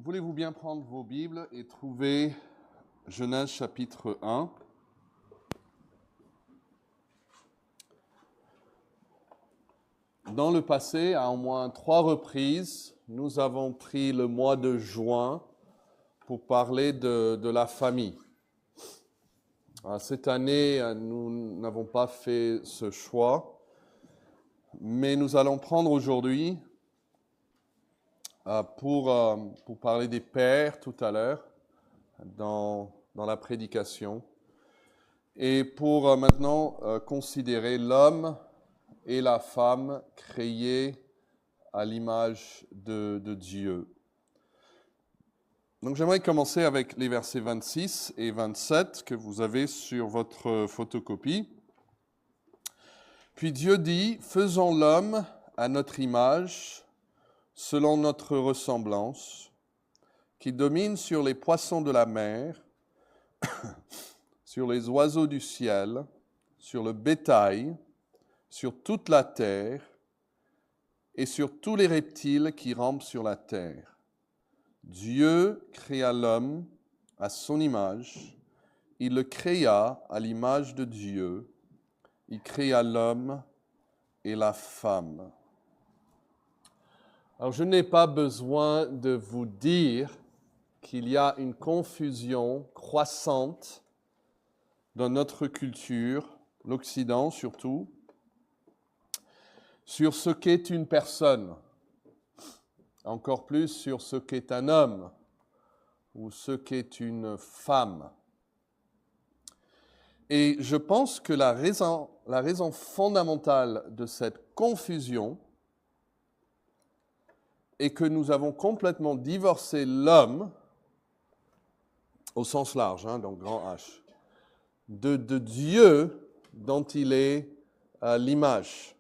Voulez-vous bien prendre vos Bibles et trouver Genèse chapitre 1? Dans le passé, à au moins 3 reprises, nous avons pris le mois de juin pour parler de la famille. Cette année, nous n'avons pas fait ce choix, mais nous allons prendre aujourd'hui pour parler des pères tout à l'heure dans la prédication et pour maintenant considérer l'homme et la femme créés à l'image de Dieu. Donc j'aimerais commencer avec les versets 26 et 27 que vous avez sur votre photocopie. Puis Dieu dit, faisons l'homme à notre image, selon notre ressemblance, qui domine sur les poissons de la mer, sur les oiseaux du ciel, sur le bétail, sur toute la terre et sur tous les reptiles qui rampent sur la terre. Dieu créa l'homme à son image, il le créa à l'image de Dieu, il créa l'homme et la femme. Alors je n'ai pas besoin de vous dire qu'il y a une confusion croissante dans notre culture, l'Occident surtout, sur ce qu'est une personne, encore plus sur ce qu'est un homme ou ce qu'est une femme. Et je pense que la raison fondamentale de cette confusion est que nous avons complètement divorcé l'homme, au sens large, donc grand H, de Dieu dont il est l'image.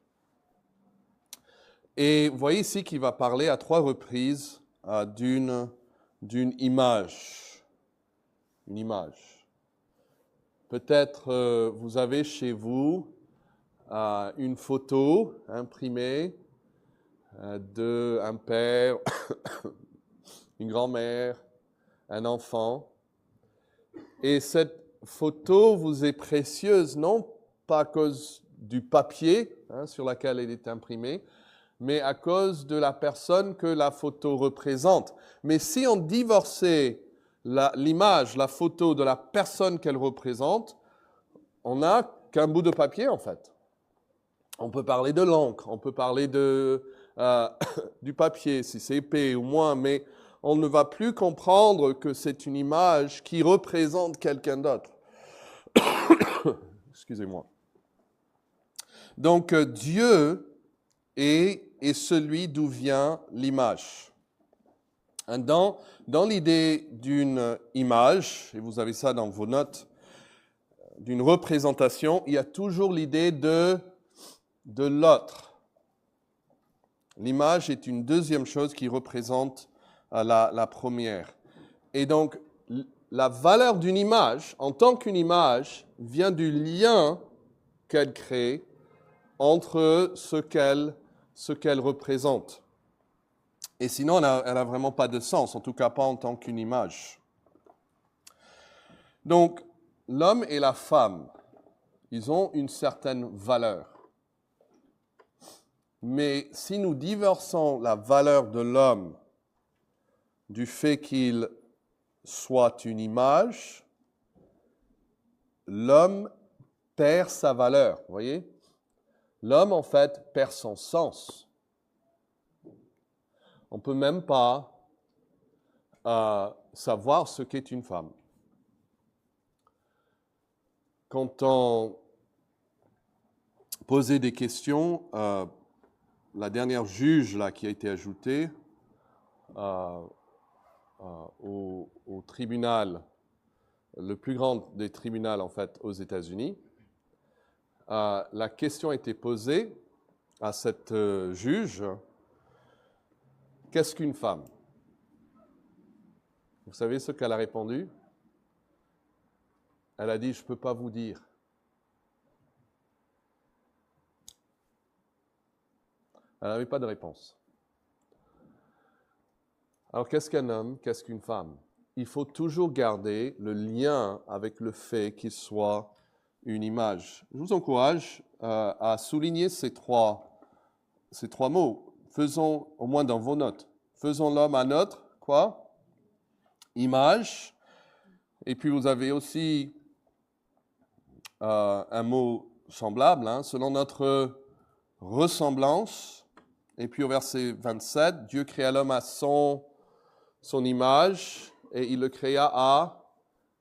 Et vous voyez ici qu'il va parler à 3 reprises d'une image. Une image. Peut-être vous avez chez vous une photo imprimée d'un père, une grand-mère, un enfant. Et cette photo vous est précieuse, non pas à cause du papier sur lequel elle est imprimée, mais à cause de la personne que la photo représente. Mais si on divorçait l'image, la photo de la personne qu'elle représente, on n'a qu'un bout de papier en fait. On peut parler de l'encre, on peut parler du papier, si c'est épais ou moins, mais on ne va plus comprendre que c'est une image qui représente quelqu'un d'autre. Excusez-moi. Donc Dieu est celui d'où vient l'image. Dans l'idée d'une image, et vous avez ça dans vos notes, d'une représentation, il y a toujours l'idée de l'autre. L'image est une deuxième chose qui représente la première. Et donc, la valeur d'une image, en tant qu'une image, vient du lien qu'elle crée entre ce qu'elle représente. Et sinon, elle n'a vraiment pas de sens, en tout cas pas en tant qu'une image. Donc, l'homme et la femme, ils ont une certaine valeur. Mais si nous divorçons la valeur de l'homme du fait qu'il soit une image, l'homme perd sa valeur, vous voyez ? L'homme, en fait, perd son sens. On ne peut même pas savoir ce qu'est une femme. Quand on posait des questions, la dernière juge là, qui a été ajoutée au tribunal, le plus grand des tribunaux en fait aux États-Unis, la question a été posée à cette juge, qu'est-ce qu'une femme? Vous savez ce qu'elle a répondu? Elle a dit, je ne peux pas vous dire. Elle n'avait pas de réponse. Alors, qu'est-ce qu'un homme? Qu'est-ce qu'une femme? Il faut toujours garder le lien avec le fait qu'il soit une image. Je vous encourage à souligner ces trois mots. Faisons, au moins dans vos notes, faisons l'homme à notre, quoi? Image. Et puis vous avez aussi un mot semblable, hein, selon notre ressemblance. Et puis au verset 27, Dieu créa l'homme à son image et il le créa à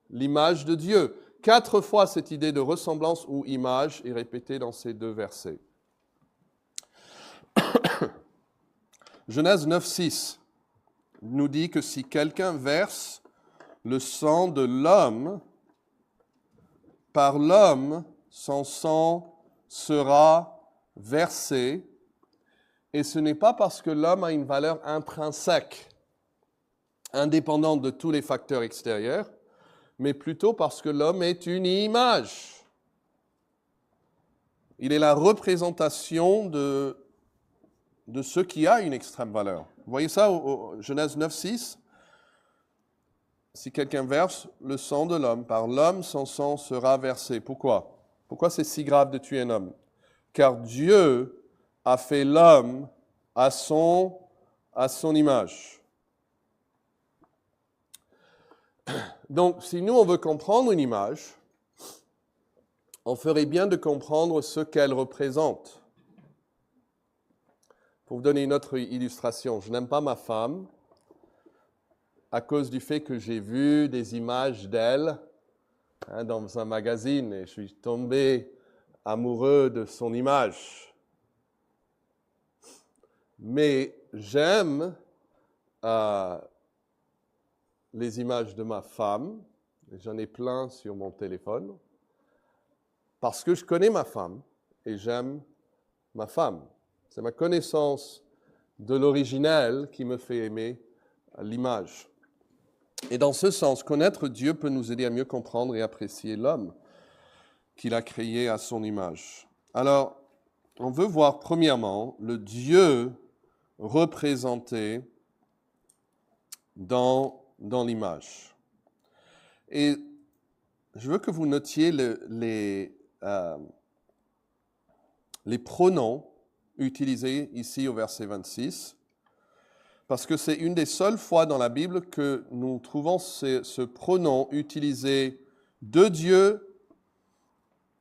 l'image de Dieu. 4 fois cette idée de ressemblance ou image est répétée dans ces 2 versets. Genèse 9,6 nous dit que si quelqu'un verse le sang de l'homme, par l'homme, son sang sera versé. Et ce n'est pas parce que l'homme a une valeur intrinsèque, indépendante de tous les facteurs extérieurs, mais plutôt parce que l'homme est une image. Il est la représentation de ce qui a une extrême valeur. Vous voyez ça au Genèse 9,6 ? Si quelqu'un verse le sang de l'homme, par l'homme, son sang sera versé. Pourquoi? Pourquoi c'est si grave de tuer un homme? Car Dieu a fait l'homme à son image. Donc, si nous, on veut comprendre une image, on ferait bien de comprendre ce qu'elle représente. Pour vous donner une autre illustration, je n'aime pas ma femme à cause du fait que j'ai vu des images d'elle dans un magazine et je suis tombé amoureux de son image. Mais j'aime les images de ma femme, et j'en ai plein sur mon téléphone, parce que je connais ma femme et j'aime ma femme. C'est ma connaissance de l'originel qui me fait aimer l'image. Et dans ce sens, connaître Dieu peut nous aider à mieux comprendre et apprécier l'homme qu'il a créé à son image. Alors, on veut voir premièrement le Dieu représenté dans l'image. Et je veux que vous notiez les pronoms utilisés ici au verset 26, parce que c'est une des seules fois dans la Bible que nous trouvons ce pronom utilisé de Dieu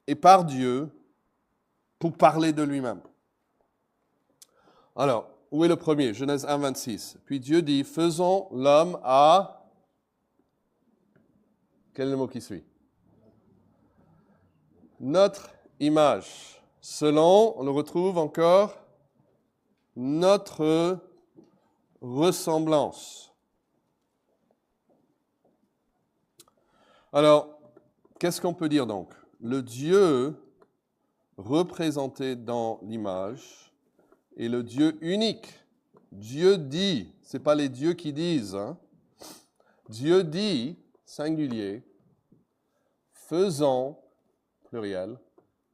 et par Dieu pour parler de lui-même. Alors, où est le premier? Genèse 1, 26. Puis Dieu dit, faisons l'homme à... Quel est le mot qui suit? Notre image. Selon, on le retrouve encore, notre ressemblance. Alors, qu'est-ce qu'on peut dire donc? Le Dieu représenté dans l'image est le Dieu unique. Dieu dit, ce n'est pas les dieux qui disent. Dieu dit, singulier, faisons, pluriel,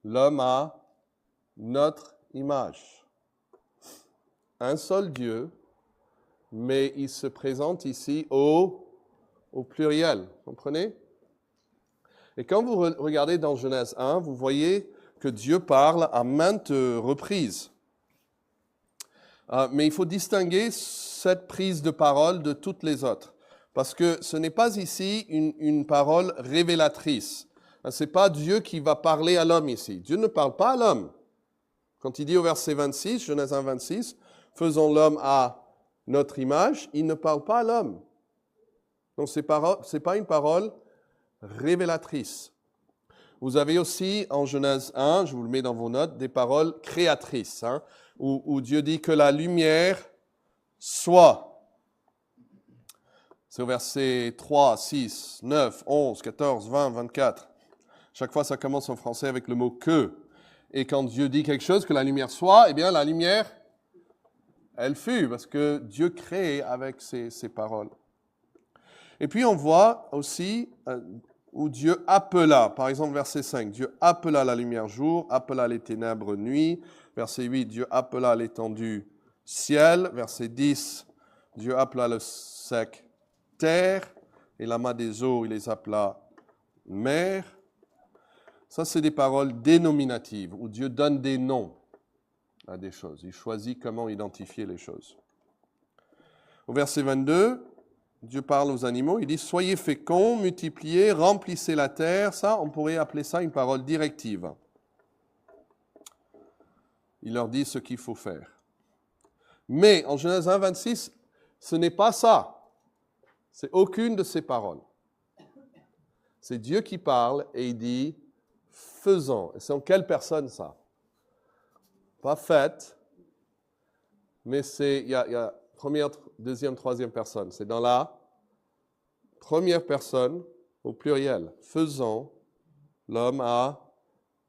l'homme à notre image. Un seul Dieu, mais il se présente ici au pluriel. Vous comprenez? Et quand vous regardez dans Genèse 1, vous voyez que Dieu parle à maintes reprises. Mais il faut distinguer cette prise de parole de toutes les autres. Parce que ce n'est pas ici une parole révélatrice. Ce n'est pas Dieu qui va parler à l'homme ici. Dieu ne parle pas à l'homme. Quand il dit au verset 26, Genèse 1, 26, « Faisons l'homme à notre image », il ne parle pas à l'homme. Donc ce n'est pas une parole révélatrice. Vous avez aussi en Genèse 1, je vous le mets dans vos notes, des paroles créatrices, où Dieu dit que la lumière soit. C'est au verset 3, 6, 9, 11, 14, 20, 24. Chaque fois, ça commence en français avec le mot « que ». Et quand Dieu dit quelque chose, que la lumière soit, eh bien la lumière, elle fut, parce que Dieu crée avec ses paroles. Et puis on voit aussi où Dieu appela, par exemple verset 5, Dieu appela la lumière jour, appela les ténèbres nuit. Verset 8, Dieu appela l'étendue ciel. Verset 10, Dieu appela sec terre, et l'amas des eaux, il les appela mer. Ça, c'est des paroles dénominatives, où Dieu donne des noms à des choses. Il choisit comment identifier les choses. Au verset 22, Dieu parle aux animaux, il dit « Soyez féconds, multipliez, remplissez la terre ». Ça, on pourrait appeler ça une parole directive. Il leur dit ce qu'il faut faire. Mais en Genèse 1, 26, ce n'est pas ça. C'est aucune de ces paroles. C'est Dieu qui parle et il dit « faisons ». Et c'est en quelle personne ça? Pas faites, mais il y a première, deuxième, troisième personne. C'est dans la première personne au pluriel. Faisons l'homme à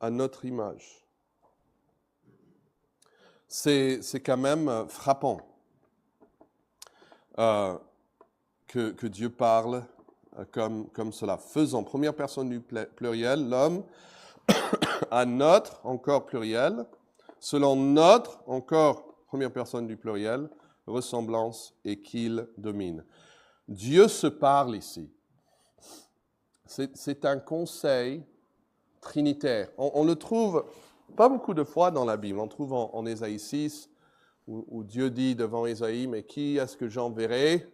notre image. C'est quand même frappant que Dieu parle comme cela. Faisons, première personne du pluriel, l'homme à notre, encore pluriel, selon notre, encore première personne du pluriel, ressemblance et qu'il domine. Dieu se parle ici. C'est un conseil trinitaire. On le trouve pas beaucoup de fois dans la Bible. On trouve en Ésaïe 6, où Dieu dit devant Ésaïe, « Mais qui est-ce que j'enverrai »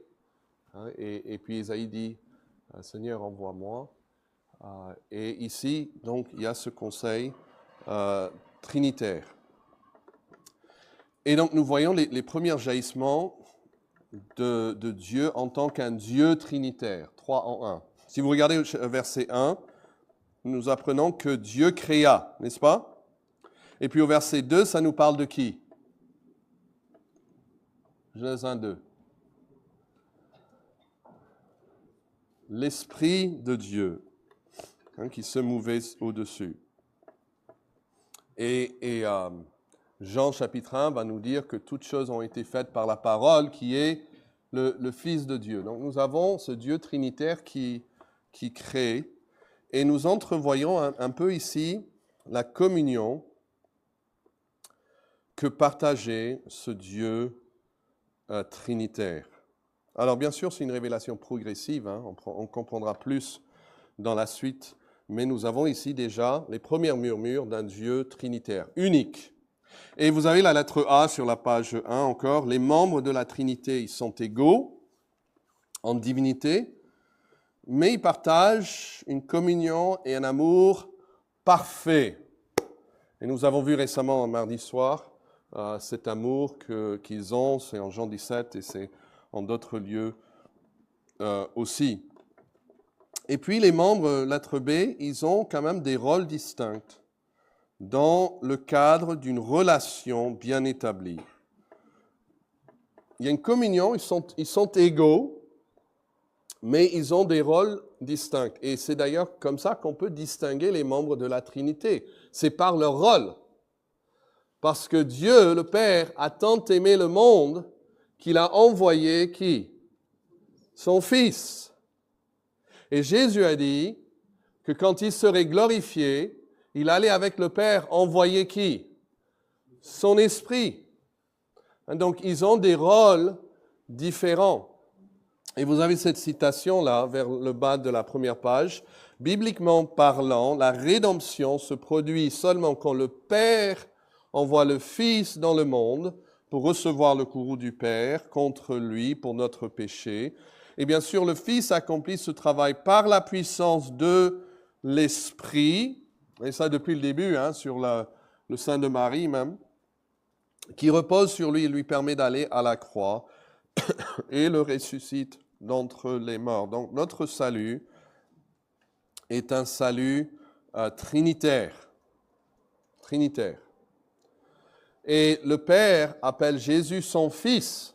et puis Ésaïe dit, « Seigneur, envoie-moi ». Et ici, donc, il y a ce conseil trinitaire. Et donc, nous voyons les premiers jaillissements de Dieu en tant qu'un Dieu trinitaire, 3 en 1. Si vous regardez verset 1, nous apprenons que Dieu créa, n'est-ce pas? Et puis au verset 2, ça nous parle de qui? Genèse 1, 2. L'Esprit de Dieu qui se mouvait au-dessus. Et Jean chapitre 1 va nous dire que toutes choses ont été faites par la parole qui est le Fils de Dieu. Donc nous avons ce Dieu trinitaire qui crée et nous entrevoyons un peu ici la communion que partageait ce Dieu trinitaire. Alors bien sûr, c'est une révélation progressive, on comprendra plus dans la suite, mais nous avons ici déjà les premiers murmures d'un Dieu trinitaire, unique. Et vous avez la lettre A sur la page 1 encore, les membres de la Trinité, ils sont égaux en divinité, mais ils partagent une communion et un amour parfait. Et nous avons vu récemment, mardi soir, cet amour qu'ils ont, c'est en Jean 17 et c'est en d'autres lieux aussi. Et puis les membres, lettre B, ils ont quand même des rôles distincts dans le cadre d'une relation bien établie. Il y a une communion, ils sont égaux, mais ils ont des rôles distincts. Et c'est d'ailleurs comme ça qu'on peut distinguer les membres de la Trinité. C'est par leur rôle. Parce que Dieu, le Père, a tant aimé le monde qu'il a envoyé qui? Son Fils. Et Jésus a dit que quand il serait glorifié, il allait avec le Père envoyer qui? Son Esprit. Donc ils ont des rôles différents. Et vous avez cette citation-là, vers le bas de la première page. Bibliquement parlant, la rédemption se produit seulement quand le Père envoie le Fils dans le monde pour recevoir le courroux du Père contre lui pour notre péché. Et bien sûr, le Fils accomplit ce travail par la puissance de l'Esprit, et ça depuis le début, sur le sein de Marie même, qui repose sur lui et lui permet d'aller à la croix et le ressuscite d'entre les morts. Donc notre salut est un salut trinitaire. Trinitaire. Et le Père appelle Jésus son Fils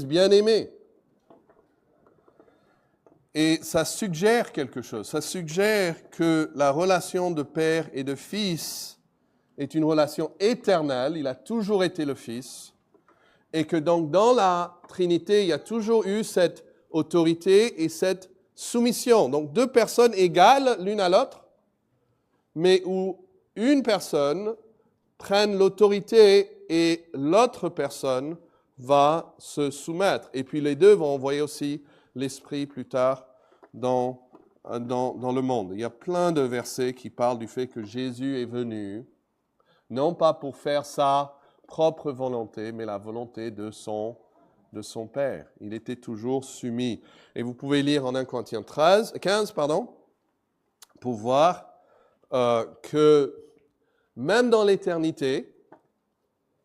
bien-aimé. Et ça suggère quelque chose. Ça suggère que la relation de Père et de Fils est une relation éternelle. Il a toujours été le Fils. Et que donc dans la Trinité, il y a toujours eu cette autorité et cette soumission. Donc deux personnes égales l'une à l'autre, mais où une personne prenne l'autorité et l'autre personne va se soumettre. Et puis les deux vont envoyer aussi l'Esprit plus tard dans le monde. Il y a plein de versets qui parlent du fait que Jésus est venu, non pas pour faire sa propre volonté, mais la volonté de son Père. Il était toujours soumis. Et vous pouvez lire en 1 Corinthiens 15, pour voir que même dans l'éternité,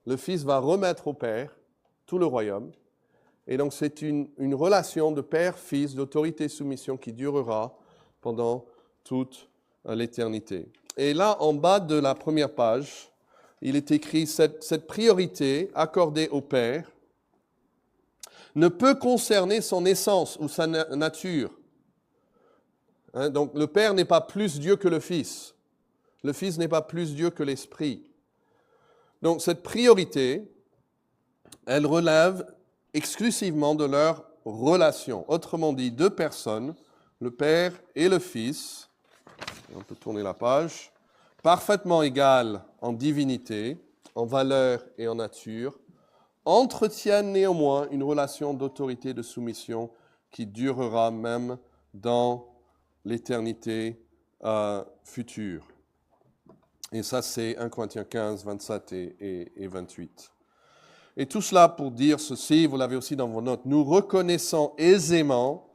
le Fils va remettre au Père tout le royaume. Et donc c'est une relation de père-fils, d'autorité-soumission qui durera pendant toute l'éternité. Et là, en bas de la première page, il est écrit cette priorité accordée au Père ne peut concerner son essence ou sa nature. Donc le Père n'est pas plus Dieu que le Fils. Le Fils n'est pas plus Dieu que l'Esprit. Donc cette priorité, elle relève exclusivement de leur relation. Autrement dit, deux personnes, le Père et le Fils, on peut tourner la page, parfaitement égales en divinité, en valeur et en nature, entretiennent néanmoins une relation d'autorité et de soumission qui durera même dans l'éternité future. Et ça, c'est 1 Corinthiens 15, 27 et 28. Et tout cela pour dire ceci, vous l'avez aussi dans vos notes, nous reconnaissons aisément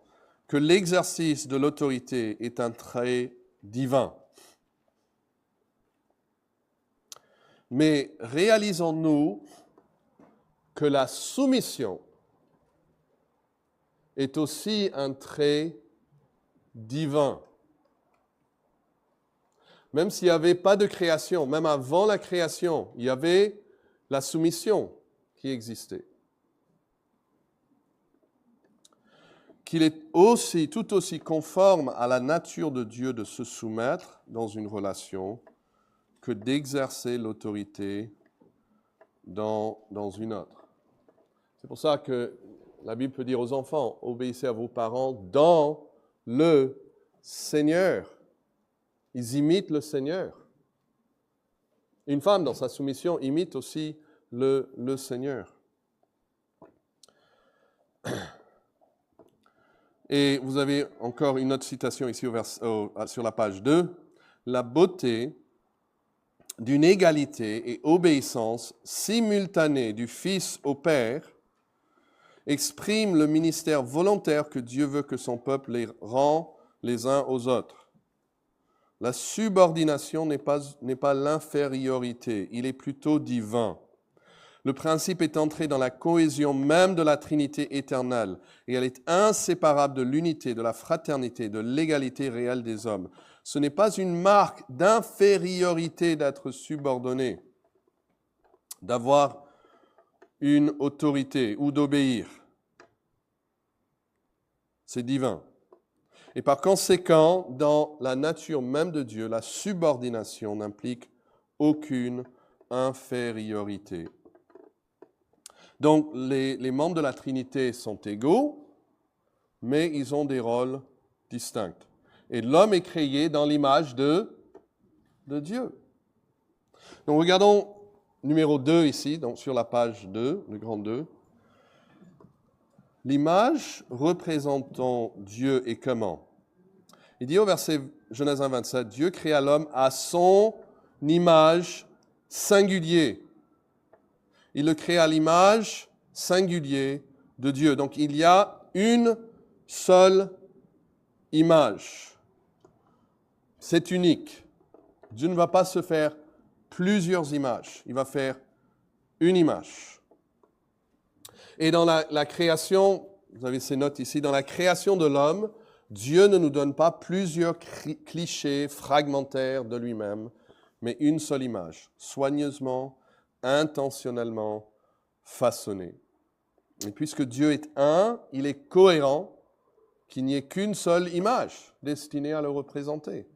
que l'exercice de l'autorité est un trait divin. Mais réalisons-nous que la soumission est aussi un trait divin. Même s'il n'y avait pas de création, même avant la création, il y avait la soumission qui existait. Qu'il est aussi, tout aussi conforme à la nature de Dieu de se soumettre dans une relation que d'exercer l'autorité dans une autre. C'est pour ça que la Bible peut dire aux enfants, obéissez à vos parents dans le Seigneur. Ils imitent le Seigneur. Une femme, dans sa soumission, imite aussi le Seigneur. Et vous avez encore une autre citation ici sur la page 2. La beauté d'une égalité et obéissance simultanée du Fils au Père exprime le ministère volontaire que Dieu veut que son peuple les rend les uns aux autres. La subordination n'est pas l'infériorité, il est plutôt divin. Le principe est entré dans la cohésion même de la Trinité éternelle et elle est inséparable de l'unité, de la fraternité, de l'égalité réelle des hommes. Ce n'est pas une marque d'infériorité d'être subordonné, d'avoir une autorité ou d'obéir. C'est divin. Et par conséquent, dans la nature même de Dieu, la subordination n'implique aucune infériorité. Donc, les membres de la Trinité sont égaux, mais ils ont des rôles distincts. Et l'homme est créé dans l'image de Dieu. Donc, regardons numéro 2 ici, donc sur la page 2, le grand 2. L'image représentant Dieu est comment? Il dit au verset Genèse 1, 27, Dieu créa l'homme à son image singulier. Il le crée à l'image singulier de Dieu. Donc il y a une seule image. C'est unique. Dieu ne va pas se faire plusieurs images. Il va faire une image. Et dans la création, vous avez ces notes ici, dans la création de l'homme, Dieu ne nous donne pas plusieurs clichés fragmentaires de lui-même, mais une seule image, soigneusement, intentionnellement façonnée. Et puisque Dieu est un, il est cohérent qu'il n'y ait qu'une seule image destinée à le représenter.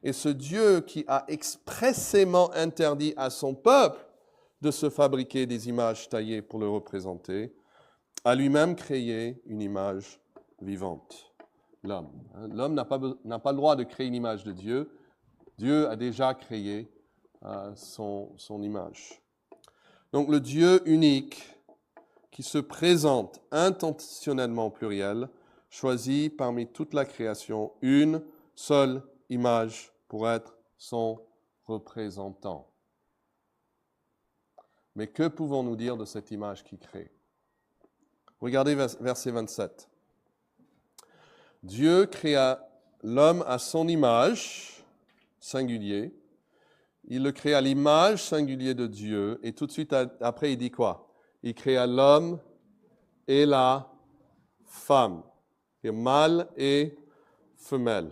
Et ce Dieu qui a expressément interdit à son peuple de se fabriquer des images taillées pour le représenter, a lui-même créé une image vivante. L'homme. L'homme n'a pas le droit de créer une image de Dieu. Dieu a déjà créé son image. Donc le Dieu unique qui se présente intentionnellement au pluriel, choisit parmi toute la création une seule image pour être son représentant. Mais que pouvons-nous dire de cette image qui crée? Regardez verset 27. Dieu créa l'homme à son image, singulier. Il le crée à l'image singulière de Dieu. Et tout de suite après, il dit quoi? Il créa l'homme et la femme. Et mâle et femelle.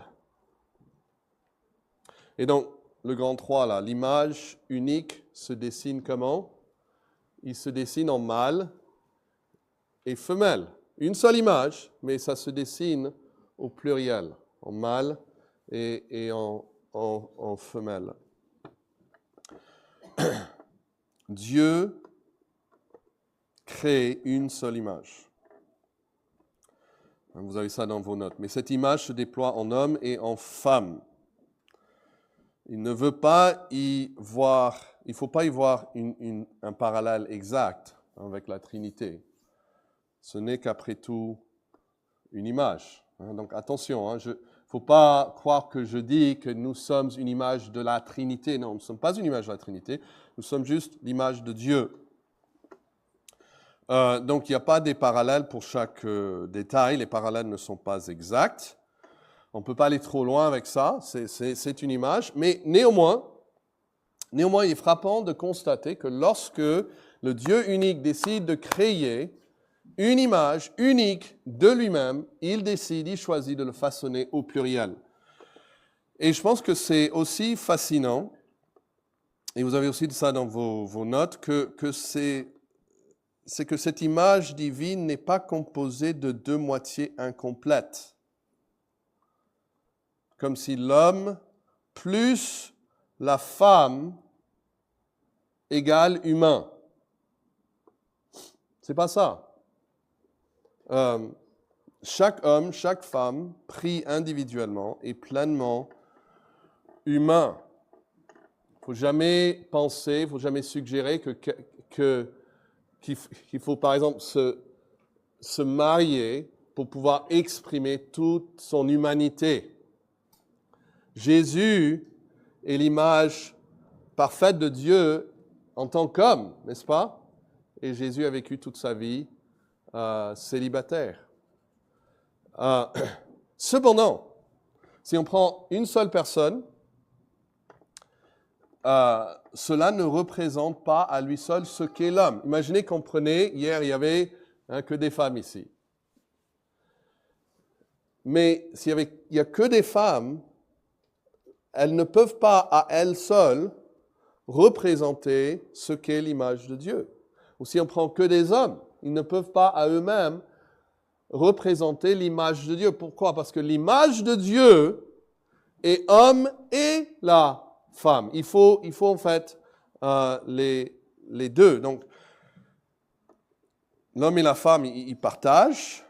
Et donc, le grand 3, là, l'image unique se dessine comment? Il se dessine en mâle et femelle. Une seule image, mais ça se dessine au pluriel, en mâle et en femelle. Dieu crée une seule image. Vous avez ça dans vos notes. Mais cette image se déploie en homme et en femme. Il ne veut pas y voir, il ne faut pas y voir un parallèle exact avec la Trinité. Ce n'est qu'après tout une image. Donc attention, il ne faut pas croire que je dis que nous sommes une image de la Trinité. Non, nous ne sommes pas une image de la Trinité, nous sommes juste l'image de Dieu. Donc il n'y a pas des parallèles pour chaque détail, les parallèles ne sont pas exacts. On ne peut pas aller trop loin avec ça, c'est une image, mais néanmoins, il est frappant de constater que lorsque le Dieu unique décide de créer une image unique de lui-même, il choisit de le façonner au pluriel. Et je pense que c'est aussi fascinant, et vous avez aussi ça dans vos notes, que c'est que cette image divine n'est pas composée de deux moitiés incomplètes. Comme si l'homme plus la femme égale humain. C'est pas ça. Chaque homme, chaque femme, pris individuellement, est pleinement humain. Il ne faut jamais penser, il ne faut jamais suggérer qu'il faut par exemple se marier pour pouvoir exprimer toute son humanité. Jésus est l'image parfaite de Dieu en tant qu'homme, n'est-ce pas? Et Jésus a vécu toute sa vie célibataire. Cependant, si on prend une seule personne, cela ne représente pas à lui seul ce qu'est l'homme. Imaginez qu'on prenait, hier il y avait que des femmes ici. Mais s'il n'y a que des femmes, elles ne peuvent pas à elles seules représenter ce qu'est l'image de Dieu. Ou si on prend que des hommes, ils ne peuvent pas à eux-mêmes représenter l'image de Dieu. Pourquoi? Parce que l'image de Dieu est homme et la femme. Il faut en fait les deux. Donc, l'homme et la femme, ils partagent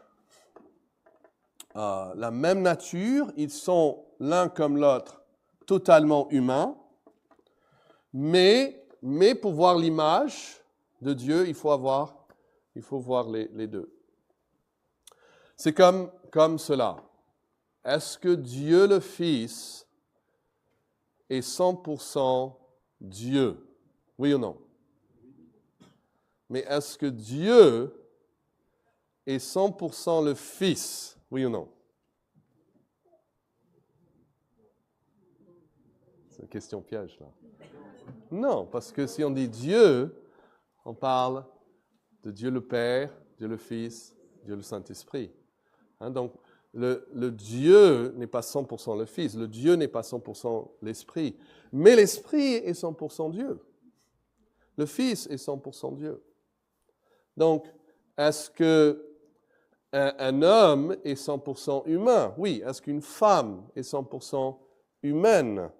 la même nature. Ils sont l'un comme l'autre totalement humains. Mais pour voir l'image de Dieu, il faut voir les deux. C'est comme cela. Est-ce que Dieu le Fils est 100% Dieu? Oui ou non? Mais est-ce que Dieu est 100% le Fils? Oui ou non? C'est une question piège, là. Non, parce que si on dit Dieu, on parle de Dieu le Père, Dieu le Fils, Dieu le Saint-Esprit. Donc, le Dieu n'est pas 100% le Fils, le Dieu n'est pas 100% l'Esprit, mais l'Esprit est 100% Dieu. Le Fils est 100% Dieu. Donc, est-ce qu'un homme est 100% humain? Oui. Est-ce qu'une femme est 100% humaine?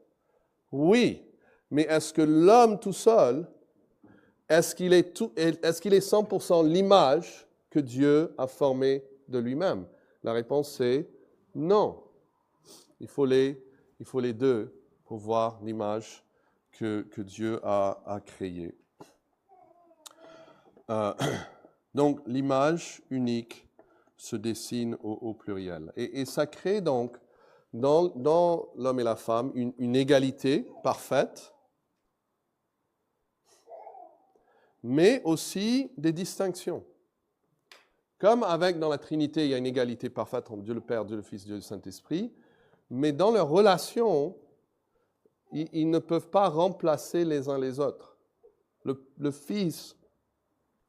Oui. Mais est-ce que l'homme tout seul, est-ce qu'il est 100% l'image que Dieu a formée de lui-même? La réponse est non. Il faut les deux pour voir l'image que Dieu a créée. Donc, l'image unique se dessine au pluriel. Et ça crée donc, dans l'homme et la femme, une égalité parfaite, mais aussi des distinctions. Comme dans la Trinité, il y a une égalité parfaite entre Dieu le Père, Dieu le Fils, Dieu le Saint-Esprit, mais dans leur relation, ils ne peuvent pas remplacer les uns les autres. Le Fils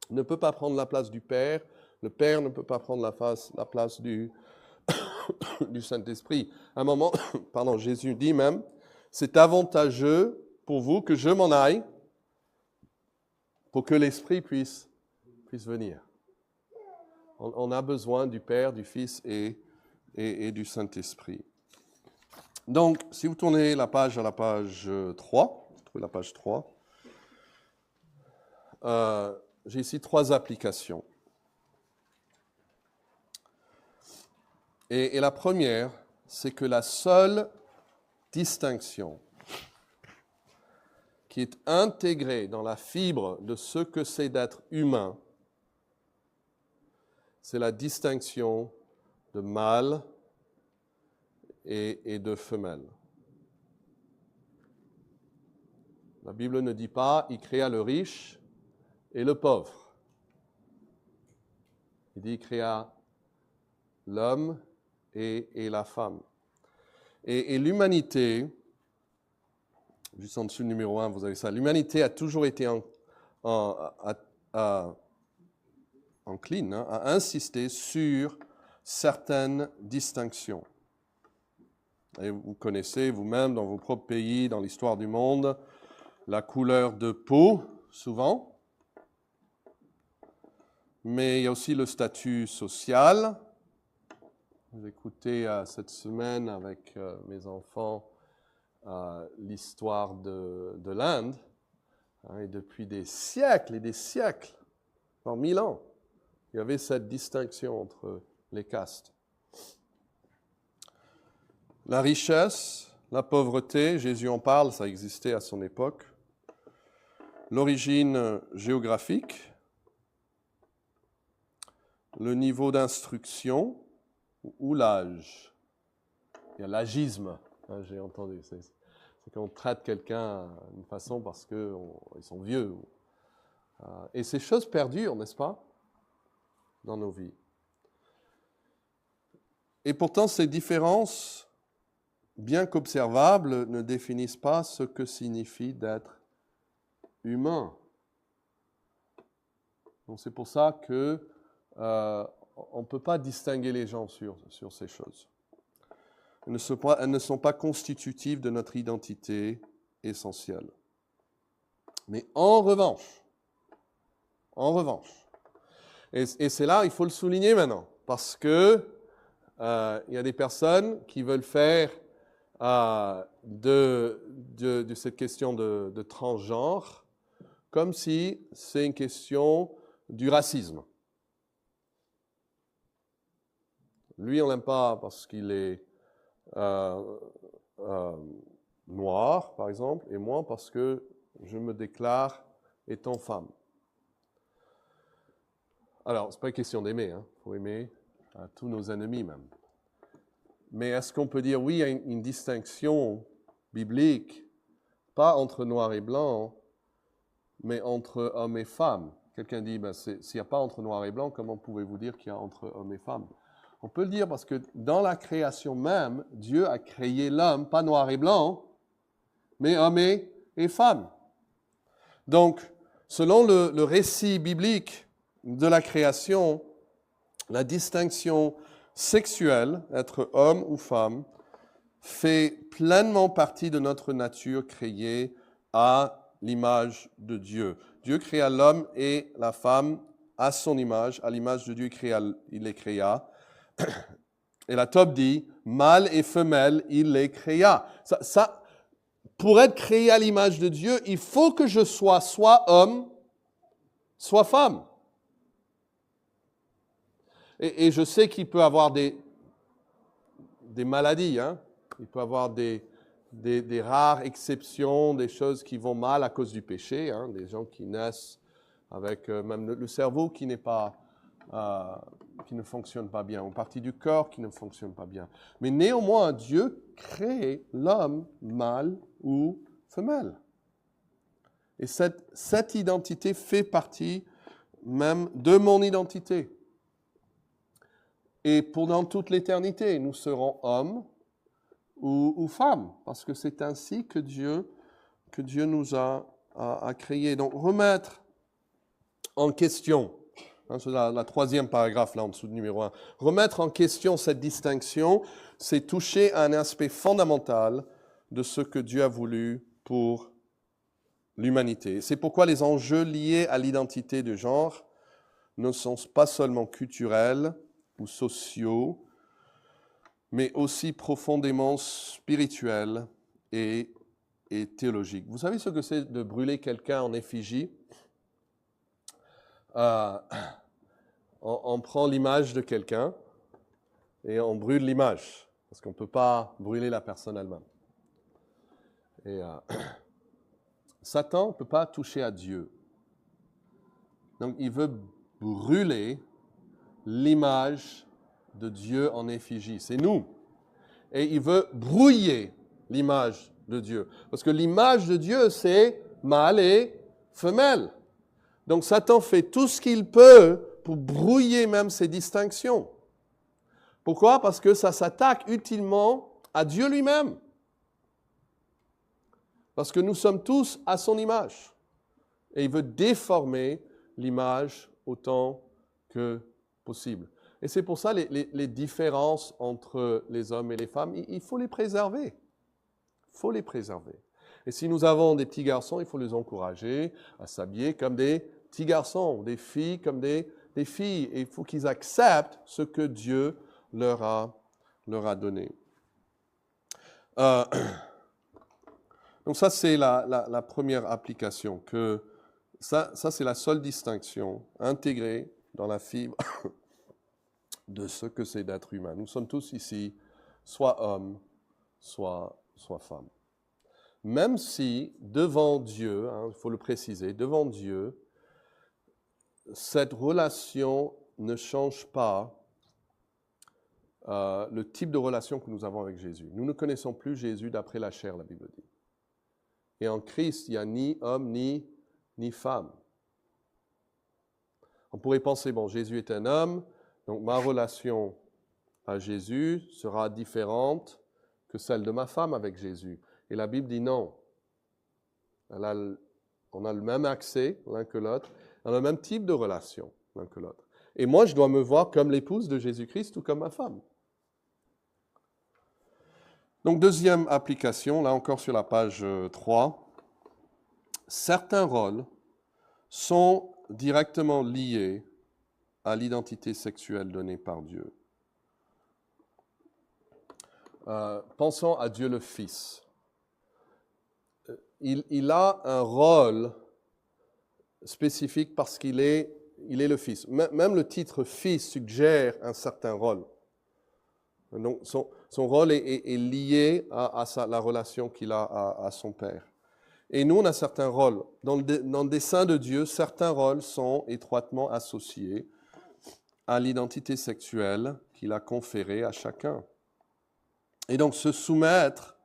ne peut pas prendre la place du Père, le Père ne peut pas prendre la place du Saint-Esprit. À un moment, Jésus dit même, c'est avantageux pour vous que je m'en aille pour que l'Esprit puisse venir. On a besoin du Père, du Fils et du Saint-Esprit. Donc, si vous tournez la page à la page 3, vous trouvez la page 3, j'ai ici 3 applications. Et la première, c'est que la seule distinction qui est intégrée dans la fibre de ce que c'est d'être humain, c'est la distinction de mâle et de femelle. La Bible ne dit pas « il créa le riche et le pauvre ». Il dit « il créa l'homme et la femme ». Et l'humanité, juste en dessous numéro 1, vous avez ça, l'humanité a toujours été encline à insister sur certaines distinctions. Et vous connaissez vous-même dans vos propres pays, dans l'histoire du monde, la couleur de peau, souvent. Mais il y a aussi le statut social. J'ai écouté cette semaine avec mes enfants l'histoire de l'Inde. Et depuis des siècles et des siècles, en 1000 ans, il y avait cette distinction entre les castes. La richesse, la pauvreté, Jésus en parle, ça existait à son époque. L'origine géographique, le niveau d'instruction ou l'âge. Il y a l'agisme, j'ai entendu. C'est qu'on traite quelqu'un d'une façon parce qu'ils sont vieux. Et ces choses perdurent, n'est-ce pas, dans nos vies. Et pourtant, ces différences, bien qu'observables, ne définissent pas ce que signifie d'être humain. Donc c'est pour ça que on ne peut pas distinguer les gens sur ces choses. Elles ne sont pas constitutives de notre identité essentielle. Mais en revanche, et c'est là, il faut le souligner maintenant, parce que il y a des personnes qui veulent faire de cette question de transgenre comme si c'est une question du racisme. Lui, on ne l'aime pas parce qu'il est noir, par exemple, et moi parce que je me déclare étant femme. Alors, ce n'est pas une question d'aimer, il faut aimer tous nos ennemis même. Mais est-ce qu'on peut dire, oui, il y a une distinction biblique, pas entre noir et blanc, mais entre hommes et femmes? Quelqu'un dit, s'il n'y a pas entre noir et blanc, comment pouvez-vous dire qu'il y a entre hommes et femmes? On peut le dire parce que dans la création même, Dieu a créé l'homme, pas noir et blanc, mais homme et femme. Donc, selon le récit biblique de la création, la distinction sexuelle, être homme ou femme, fait pleinement partie de notre nature créée à l'image de Dieu. Dieu créa l'homme et la femme à son image, à l'image de Dieu, il les créa. Et la Tob dit, mâle et femelle, il les créa. Pour être créé à l'image de Dieu, il faut que je sois soit homme, soit femme. Et je sais qu'il peut y avoir des maladies, il peut y avoir des rares exceptions, des choses qui vont mal à cause du péché, des gens qui naissent avec même le cerveau qui n'est pas, qui ne fonctionne pas bien, une partie du corps qui ne fonctionne pas bien. Mais néanmoins, Dieu crée l'homme mâle ou femelle. Et cette identité fait partie même de mon identité. Et pendant toute l'éternité, nous serons hommes ou femmes, parce que c'est ainsi que Dieu nous a créés. Donc, remettre en question, c'est la troisième paragraphe là en dessous du numéro 1, remettre en question cette distinction, c'est toucher à un aspect fondamental de ce que Dieu a voulu pour l'humanité. C'est pourquoi les enjeux liés à l'identité de genre ne sont pas seulement culturels ou sociaux, mais aussi profondément spirituels et théologiques. Vous savez ce que c'est de brûler quelqu'un en effigie? On prend l'image de quelqu'un et on brûle l'image, parce qu'on ne peut pas brûler la personne elle-même. Et Satan ne peut pas toucher à Dieu. Donc il veut brûler l'image de Dieu en effigie. C'est nous. Et il veut brouiller l'image de Dieu. Parce que l'image de Dieu, c'est mâle et femelle. Donc Satan fait tout ce qu'il peut pour brouiller même ces distinctions. Pourquoi? Parce que ça s'attaque utilement à Dieu lui-même. Parce que nous sommes tous à son image. Et il veut déformer l'image autant que possible. Et c'est pour ça les différences entre les hommes et les femmes, il faut les préserver. Il faut les préserver. Et si nous avons des petits garçons, il faut les encourager à s'habiller comme des petits garçons, des filles comme des filles. Et il faut qu'ils acceptent ce que Dieu leur a donné. Donc ça, c'est la première application. Que ça c'est la seule distinction intégrée dans la fibre de ce que c'est d'être humain. Nous sommes tous ici, soit hommes, soit femmes. Même si, devant Dieu, il faut le préciser, devant Dieu, cette relation ne change pas le type de relation que nous avons avec Jésus. Nous ne connaissons plus Jésus d'après la chair, la Bible dit. Et en Christ, il n'y a ni homme ni femme. On pourrait penser, bon, Jésus est un homme, donc ma relation à Jésus sera différente que celle de ma femme avec Jésus. Et la Bible dit non. On a le même accès l'un que l'autre, on a le même type de relation l'un que l'autre. Et moi, je dois me voir comme l'épouse de Jésus-Christ ou comme ma femme. Donc, deuxième application, là encore sur la page 3. Certains rôles sont directement liés à l'identité sexuelle donnée par Dieu. Pensons à Dieu le Fils. Il a un rôle spécifique parce qu'il est le Fils. Même le titre Fils suggère un certain rôle. Donc son rôle est lié à la relation qu'il a à son Père. Et nous, on a certains rôles. Dans le dessein de Dieu, certains rôles sont étroitement associés à l'identité sexuelle qu'il a conférée à chacun. Et donc, se soumettre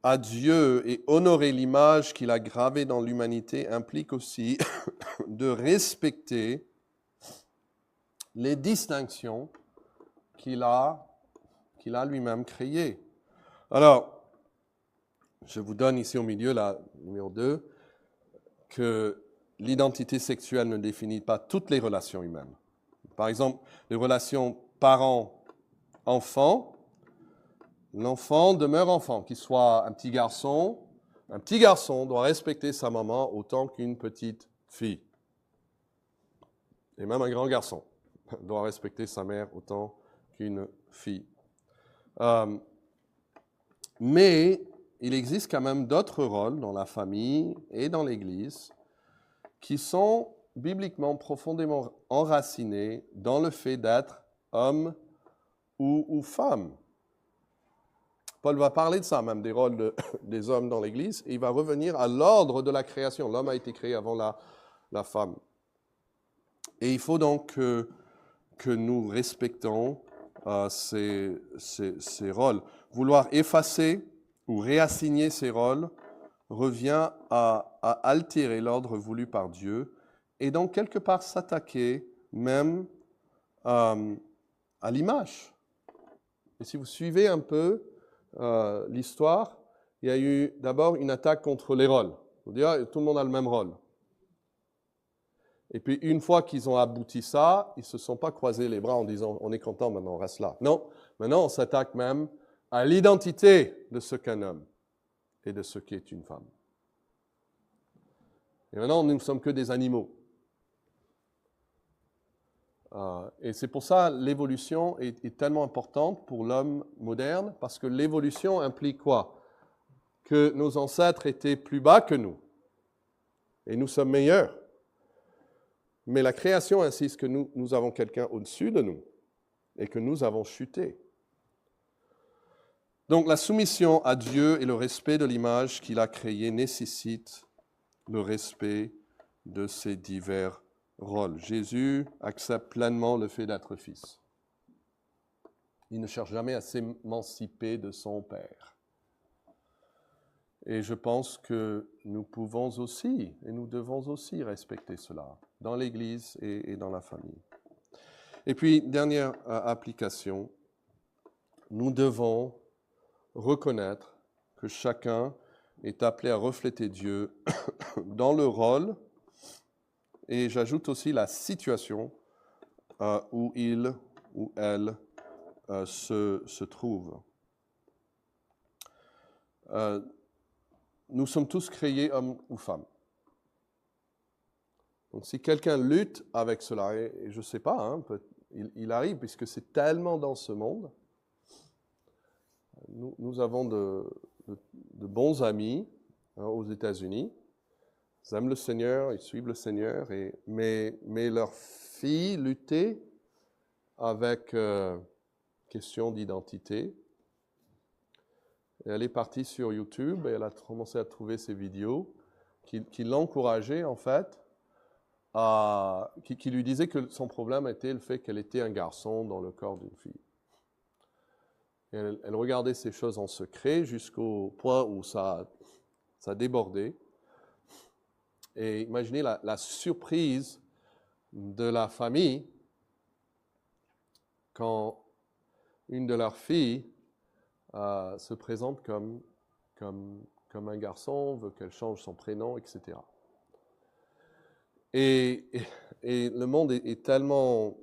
à Dieu et honorer l'image qu'il a gravée dans l'humanité implique aussi de respecter les distinctions qu'il a lui-même créées. Alors, je vous donne ici au milieu, la numéro 2, que l'identité sexuelle ne définit pas toutes les relations humaines. Par exemple, les relations parents-enfants, l'enfant demeure enfant, qu'il soit un petit garçon doit respecter sa maman autant qu'une petite fille. Et même un grand garçon doit respecter sa mère autant qu'une fille. Mais il existe quand même d'autres rôles dans la famille et dans l'Église qui sont bibliquement profondément enracinés dans le fait d'être homme ou femme. Paul va parler de ça, même des rôles des hommes dans l'Église, et il va revenir à l'ordre de la création. L'homme a été créé avant la femme. Et il faut donc que nous respectons ces rôles. Vouloir effacer ou réassigner ces rôles revient à altérer l'ordre voulu par Dieu et donc quelque part s'attaquer même à l'image. Et si vous suivez un peu l'histoire, il y a eu d'abord une attaque contre les rôles. Vous dire, tout le monde a le même rôle. Et puis une fois qu'ils ont abouti ça, ils ne se sont pas croisés les bras en disant on est content, maintenant on reste là. Non, maintenant on s'attaque même à l'identité de ce qu'un homme et de ce qu'est une femme. Et maintenant nous ne sommes que des animaux. Et c'est pour ça l'évolution est tellement importante pour l'homme moderne, parce que l'évolution implique quoi? Que nos ancêtres étaient plus bas que nous, et nous sommes meilleurs. Mais la création insiste que nous avons quelqu'un au-dessus de nous, et que nous avons chuté. Donc la soumission à Dieu et le respect de l'image qu'il a créée nécessitent le respect de ces divers rôle. Jésus accepte pleinement le fait d'être fils. Il ne cherche jamais à s'émanciper de son Père. Et je pense que nous pouvons aussi, et nous devons aussi respecter cela dans l'Église et dans la famille. Et puis, dernière application, nous devons reconnaître que chacun est appelé à refléter Dieu dans le rôle. Et j'ajoute aussi la situation où il ou elle se trouve. Nous sommes tous créés hommes ou femmes. Donc si quelqu'un lutte avec cela, et je ne sais pas, hein, il arrive puisque c'est tellement dans ce monde. Nous avons de bons amis aux États-Unis. Ils aiment le Seigneur, ils suivent le Seigneur, mais leur fille luttait avec question d'identité. Et elle est partie sur YouTube et elle a commencé à trouver ces vidéos qui l'encourageaient en fait, qui lui disaient que son problème était le fait qu'elle était un garçon dans le corps d'une fille. Et elle regardait ces choses en secret jusqu'au point où ça débordait. Et imaginez la surprise de la famille quand une de leurs filles se présente comme un garçon, veut qu'elle change son prénom, etc. Et le monde est tellement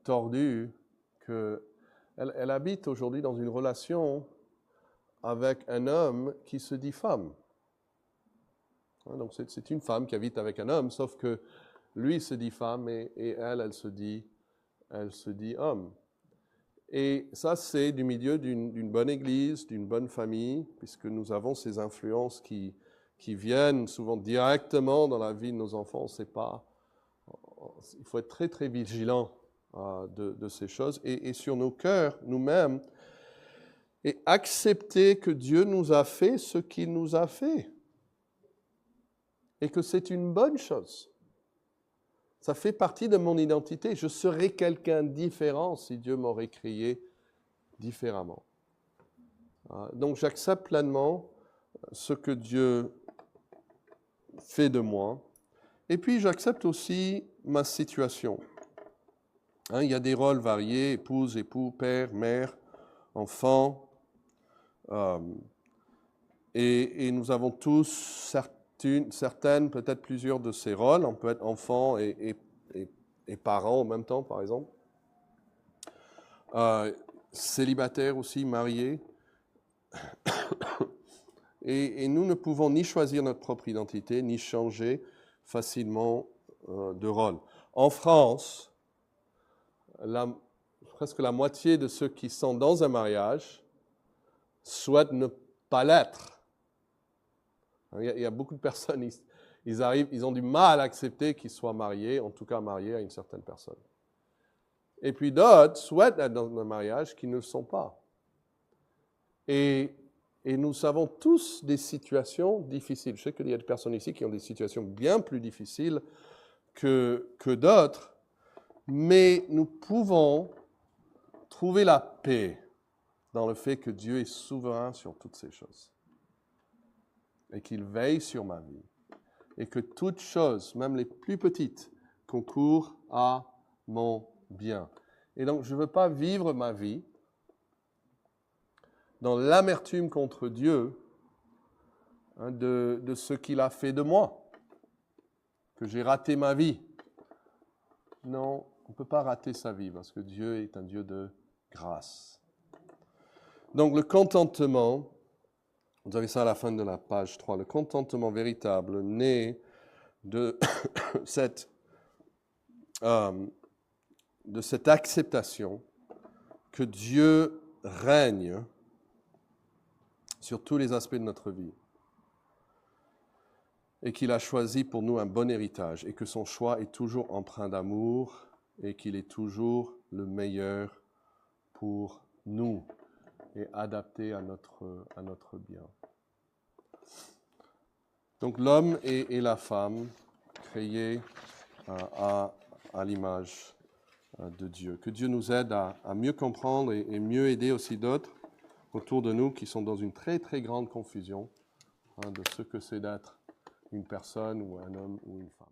tordu qu'elle habite aujourd'hui dans une relation avec un homme qui se dit femme. Donc c'est une femme qui habite avec un homme, sauf que lui se dit femme et elle se dit homme. Et ça, c'est du milieu d'une bonne église, d'une bonne famille, puisque nous avons ces influences qui viennent souvent directement dans la vie de nos enfants. Il faut être très, très vigilant de ces choses. Et sur nos cœurs, nous-mêmes, et accepter que Dieu nous a fait ce qu'il nous a fait. Et que c'est une bonne chose. Ça fait partie de mon identité. Je serais quelqu'un de différent si Dieu m'aurait créé différemment. Donc j'accepte pleinement ce que Dieu fait de moi. Et puis j'accepte aussi ma situation. Il y a des rôles variés, épouse, époux, père, mère, enfant. Et nous avons tous certaines, peut-être plusieurs de ces rôles. On peut être enfant et parent en même temps, par exemple. Célibataire aussi, marié. Et nous ne pouvons ni choisir notre propre identité, ni changer facilement de rôle. En France, presque la moitié de ceux qui sont dans un mariage souhaitent ne pas l'être. Il y a beaucoup de personnes, ils ont du mal à accepter qu'ils soient mariés, en tout cas mariés à une certaine personne. Et puis d'autres souhaitent être dans un mariage qui ne le sont pas. Et Et nous avons tous des situations difficiles. Je sais qu'il y a des personnes ici qui ont des situations bien plus difficiles que d'autres, mais nous pouvons trouver la paix dans le fait que Dieu est souverain sur toutes ces choses et qu'il veille sur ma vie et que toutes choses, même les plus petites, concourent à mon bien. Et donc, je ne veux pas vivre ma vie dans l'amertume contre Dieu de ce qu'il a fait de moi, que j'ai raté ma vie. Non, on ne peut pas rater sa vie parce que Dieu est un Dieu de grâce. Donc le contentement, vous avez ça à la fin de la page 3, le contentement véritable naît de cette acceptation que Dieu règne sur tous les aspects de notre vie et qu'il a choisi pour nous un bon héritage et que son choix est toujours empreint d'amour et qu'il est toujours le meilleur pour nous et adapté à notre bien. Donc l'homme et la femme créés à l'image de Dieu. Que Dieu nous aide à mieux comprendre et mieux aider aussi d'autres autour de nous qui sont dans une très très grande confusion de ce que c'est d'être une personne ou un homme ou une femme.